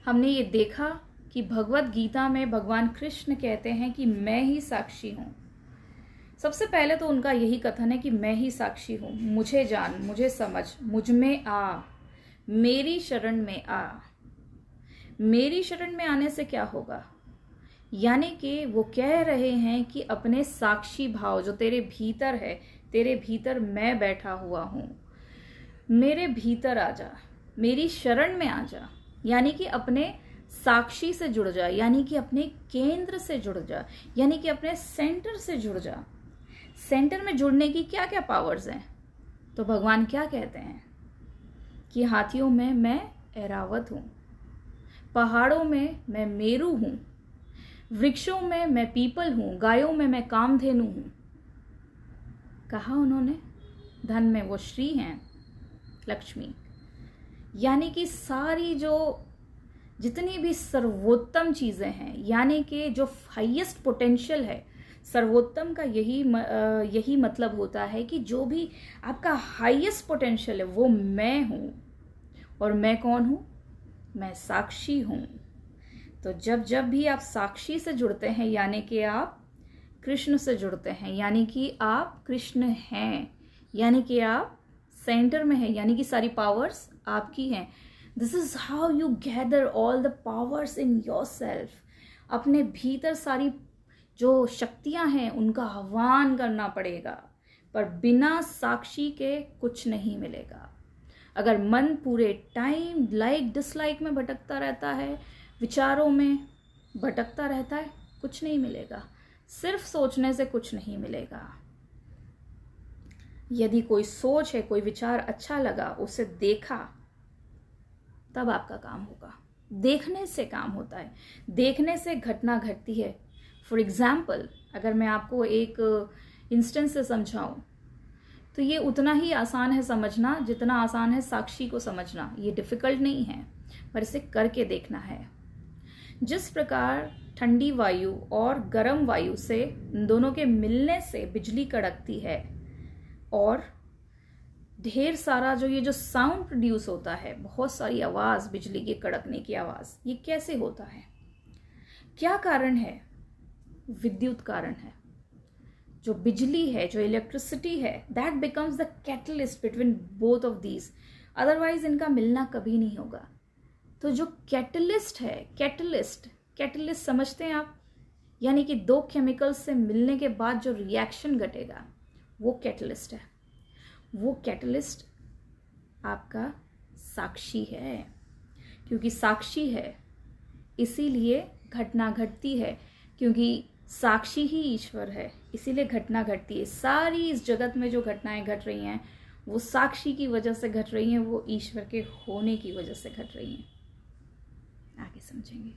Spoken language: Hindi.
हमने ये देखा कि भगवत गीता में भगवान कृष्ण कहते हैं कि मैं ही साक्षी हूं। सबसे पहले तो उनका यही कथन है कि मैं ही साक्षी हूं, मुझे जान, मुझे समझ, मुझ में आ, मेरी शरण में आ। मेरी शरण में आने से क्या होगा? यानी कि वो कह रहे हैं कि अपने साक्षी भाव जो तेरे भीतर है, तेरे भीतर मैं बैठा हुआ हूं, मेरे भीतर आ जा, मेरी शरण में आ जा। यानी कि अपने साक्षी से जुड़ जा, यानी कि अपने केंद्र से जुड़ जा, यानी कि अपने सेंटर से जुड़ जा। सेंटर में जुड़ने की क्या क्या पावर्स हैं? तो भगवान क्या कहते हैं कि हाथियों में मैं ऐरावत हूं, पहाड़ों में मैं मेरू हूं, वृक्षों में मैं पीपल हूं, गायों में मैं कामधेनु हूं। कहा उन्होंने धन में वो श्री हैं, लक्ष्मी। यानी कि सारी जो जितनी भी सर्वोत्तम चीजें हैं, यानी कि जो हाईएस्ट पोटेंशियल है, सर्वोत्तम का यही मतलब होता है कि जो भी आपका हाईएस्ट पोटेंशियल है वो मैं हूं। और मैं कौन हूं? मैं साक्षी हूं। तो जब जब भी आप साक्षी से जुड़ते हैं, यानी कि आप कृष्ण से जुड़ते हैं, यानी कि आप कृष्ण हैं, यानी कि आप सेंटर में हैं, यानी कि सारी पावर्स आपकी हैं। This is how you gather all the powers in yourself. अपने भीतर सारी जो शक्तियां हैं उनका आह्वान करना पड़ेगा, पर बिना साक्षी के कुछ नहीं मिलेगा। अगर मन पूरे टाइम लाइक डिसलाइक में भटकता रहता है, विचारों में भटकता रहता है, कुछ नहीं मिलेगा। सिर्फ सोचने से कुछ नहीं मिलेगा। यदि कोई सोच है, कोई विचार अच्छा लगा, उसे देखा, तब आपका काम होगा। देखने से काम होता है, देखने से घटना घटती है। फॉर एग्जाम्पल, अगर मैं आपको एक इंस्टेंस से समझाऊं तो ये उतना ही आसान है समझना जितना आसान है साक्षी को समझना। ये डिफिकल्ट नहीं है, पर इसे करके देखना है। जिस प्रकार ठंडी वायु और गर्म वायु से दोनों के मिलने से बिजली कड़कती है और ढेर सारा ये जो साउंड प्रोड्यूस होता है, बहुत सारी आवाज, बिजली के कड़कने की आवाज, ये कैसे होता है? क्या कारण है? विद्युत कारण है। जो बिजली है, जो इलेक्ट्रिसिटी है, that becomes the catalyst between both of these. Otherwise इनका मिलना कभी नहीं होगा। तो जो कैटलिस्ट है, कैटलिस्ट समझते हैं आप? यानी कि दो केमिकल्स से मिलने के बाद जो रिएक्शन घटेगा, वो कैटलिस्ट है। वो कैटलिस्ट आपका साक्षी है। क्योंकि साक्षी है इसीलिए घटना घटती है, क्योंकि साक्षी ही ईश्वर है, इसीलिए घटना घटती है। सारी इस जगत में जो घटनाएं घट रही हैं वो साक्षी की वजह से घट रही हैं, वो ईश्वर के होने की वजह से घट रही हैं। आगे समझेंगे।